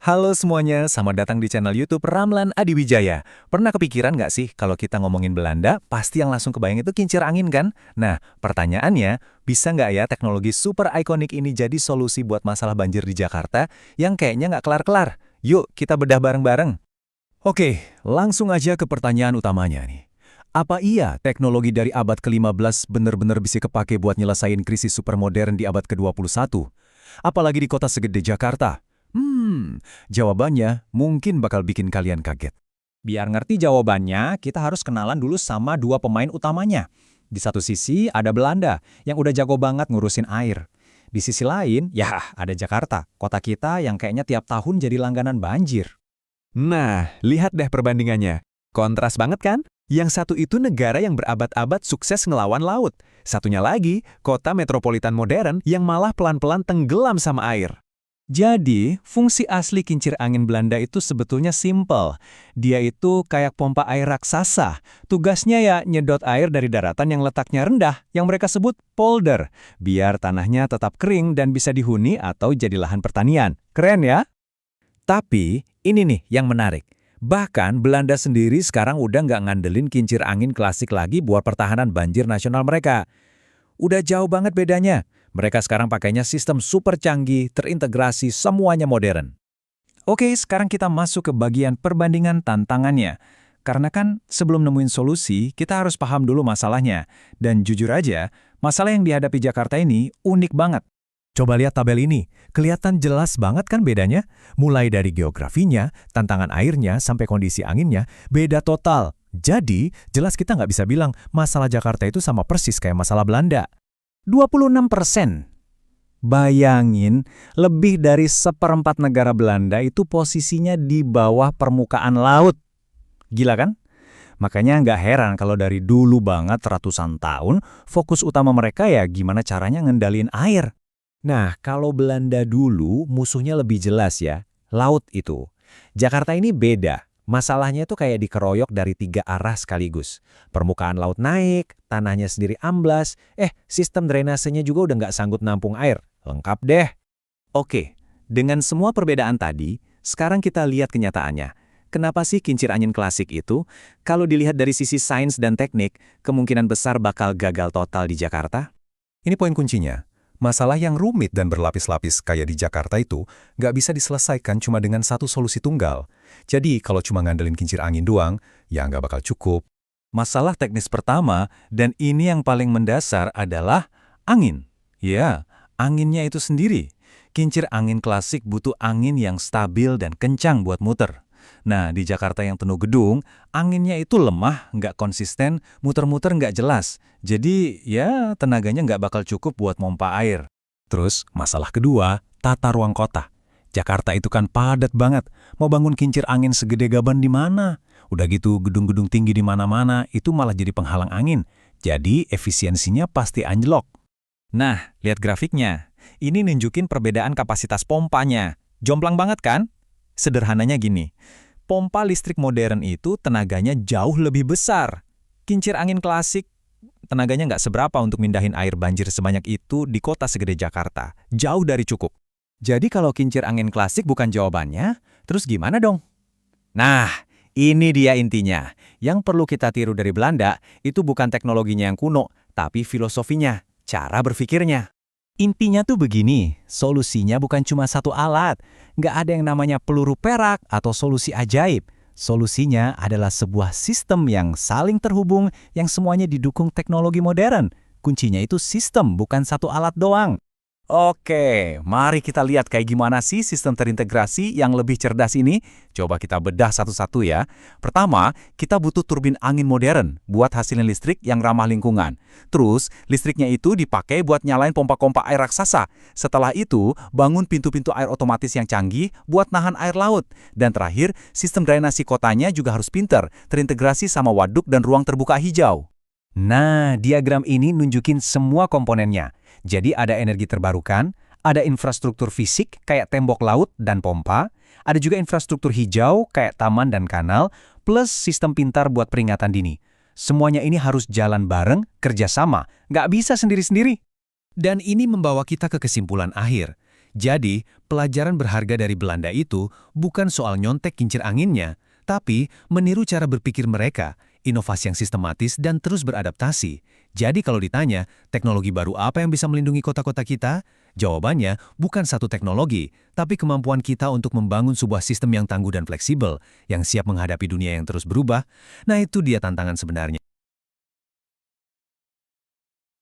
Halo semuanya, selamat datang di channel YouTube Ramlan Adiwijaya. Pernah kepikiran nggak sih kalau kita ngomongin Belanda, pasti yang langsung kebayang itu kincir angin kan? Nah, pertanyaannya, bisa nggak ya teknologi super ikonik ini jadi solusi buat masalah banjir di Jakarta yang kayaknya nggak kelar-kelar? Yuk, kita bedah bareng-bareng. Oke, langsung aja ke pertanyaan utamanya nih. Apa iya teknologi dari abad ke-15 benar-benar bisa kepake buat nyelesain krisis supermodern di abad ke-21? Apalagi di kota segede Jakarta? Jawabannya mungkin bakal bikin kalian kaget. Biar ngerti jawabannya, kita harus kenalan dulu sama dua pemain utamanya. Di satu sisi ada Belanda, yang udah jago banget ngurusin air. Di sisi lain, ya ada Jakarta, kota kita yang kayaknya tiap tahun jadi langganan banjir. Nah, lihat deh perbandingannya. Kontras banget kan? Yang satu itu negara yang berabad-abad sukses ngelawan laut. Satunya lagi, kota metropolitan modern yang malah pelan-pelan tenggelam sama air. Jadi, fungsi asli kincir angin Belanda itu sebetulnya simpel. Dia itu kayak pompa air raksasa. Tugasnya ya nyedot air dari daratan yang letaknya rendah, yang mereka sebut polder, biar tanahnya tetap kering dan bisa dihuni atau jadi lahan pertanian. Keren ya? Tapi, ini nih yang menarik. Bahkan Belanda sendiri sekarang udah nggak ngandelin kincir angin klasik lagi buat pertahanan banjir nasional mereka. Udah jauh banget bedanya. Mereka sekarang pakainya sistem super canggih, terintegrasi, semuanya modern. Oke, sekarang kita masuk ke bagian perbandingan tantangannya. Karena kan sebelum nemuin solusi, kita harus paham dulu masalahnya. Dan jujur aja, masalah yang dihadapi Jakarta ini unik banget. Coba lihat tabel ini, kelihatan jelas banget kan bedanya? Mulai dari geografinya, tantangan airnya, sampai kondisi anginnya, beda total. Jadi, jelas kita nggak bisa bilang masalah Jakarta itu sama persis kayak masalah Belanda. 26%. Bayangin, lebih dari seperempat negara Belanda itu posisinya di bawah permukaan laut. Gila kan? Makanya nggak heran kalau dari dulu banget ratusan tahun, fokus utama mereka ya gimana caranya ngendalin air. Nah, kalau Belanda dulu musuhnya lebih jelas ya, laut itu. Jakarta ini beda. Masalahnya itu kayak dikeroyok dari 3 arah sekaligus. Permukaan laut naik, tanahnya sendiri amblas, sistem drainasenya juga udah nggak sanggup nampung air. Lengkap deh. Oke, dengan semua perbedaan tadi, sekarang kita lihat kenyataannya. Kenapa sih kincir angin klasik itu, kalau dilihat dari sisi sains dan teknik, kemungkinan besar bakal gagal total di Jakarta? Ini poin kuncinya. Masalah yang rumit dan berlapis-lapis kayak di Jakarta itu nggak bisa diselesaikan cuma dengan satu solusi tunggal. Jadi kalau cuma ngandelin kincir angin doang, ya nggak bakal cukup. Masalah teknis pertama, dan ini yang paling mendasar adalah angin. Ya, anginnya itu sendiri. Kincir angin klasik butuh angin yang stabil dan kencang buat muter. Nah, di Jakarta yang penuh gedung, anginnya itu lemah, nggak konsisten, muter-muter nggak jelas. Jadi, ya tenaganya nggak bakal cukup buat pompa air. Terus, masalah kedua, tata ruang kota. Jakarta itu kan padat banget. Mau bangun kincir angin segede gaban di mana? Udah gitu, gedung-gedung tinggi di mana-mana, itu malah jadi penghalang angin. Jadi, efisiensinya pasti anjlok. Nah, lihat grafiknya. Ini nunjukin perbedaan kapasitas pompanya. Jomplang banget kan? Sederhananya gini, pompa listrik modern itu tenaganya jauh lebih besar. Kincir angin klasik, tenaganya nggak seberapa untuk mindahin air banjir sebanyak itu di kota segede Jakarta. Jauh dari cukup. Jadi kalau kincir angin klasik bukan jawabannya, terus gimana dong? Nah, ini dia intinya. Yang perlu kita tiru dari Belanda, itu bukan teknologinya yang kuno, tapi filosofinya, cara berpikirnya. Intinya tuh begini, solusinya bukan cuma satu alat. Nggak ada yang namanya peluru perak atau solusi ajaib. Solusinya adalah sebuah sistem yang saling terhubung yang semuanya didukung teknologi modern. Kuncinya itu sistem, bukan satu alat doang. Oke, mari kita lihat kayak gimana sih sistem terintegrasi yang lebih cerdas ini. Coba kita bedah satu-satu ya. Pertama, kita butuh turbin angin modern buat hasilin listrik yang ramah lingkungan. Terus, listriknya itu dipakai buat nyalain pompa-pompa air raksasa. Setelah itu, bangun pintu-pintu air otomatis yang canggih buat nahan air laut. Dan terakhir, sistem drainasi kotanya juga harus pinter, terintegrasi sama waduk dan ruang terbuka hijau. Nah, diagram ini nunjukin semua komponennya. Jadi ada energi terbarukan, ada infrastruktur fisik kayak tembok laut dan pompa, ada juga infrastruktur hijau kayak taman dan kanal, plus sistem pintar buat peringatan dini. Semuanya ini harus jalan bareng, kerjasama, nggak bisa sendiri-sendiri. Dan ini membawa kita ke kesimpulan akhir. Jadi, pelajaran berharga dari Belanda itu bukan soal nyontek kincir anginnya, tapi meniru cara berpikir mereka, inovasi yang sistematis dan terus beradaptasi. Jadi kalau ditanya, teknologi baru apa yang bisa melindungi kota-kota kita? Jawabannya bukan satu teknologi, tapi kemampuan kita untuk membangun sebuah sistem yang tangguh dan fleksibel, yang siap menghadapi dunia yang terus berubah. Nah, itu dia tantangan sebenarnya.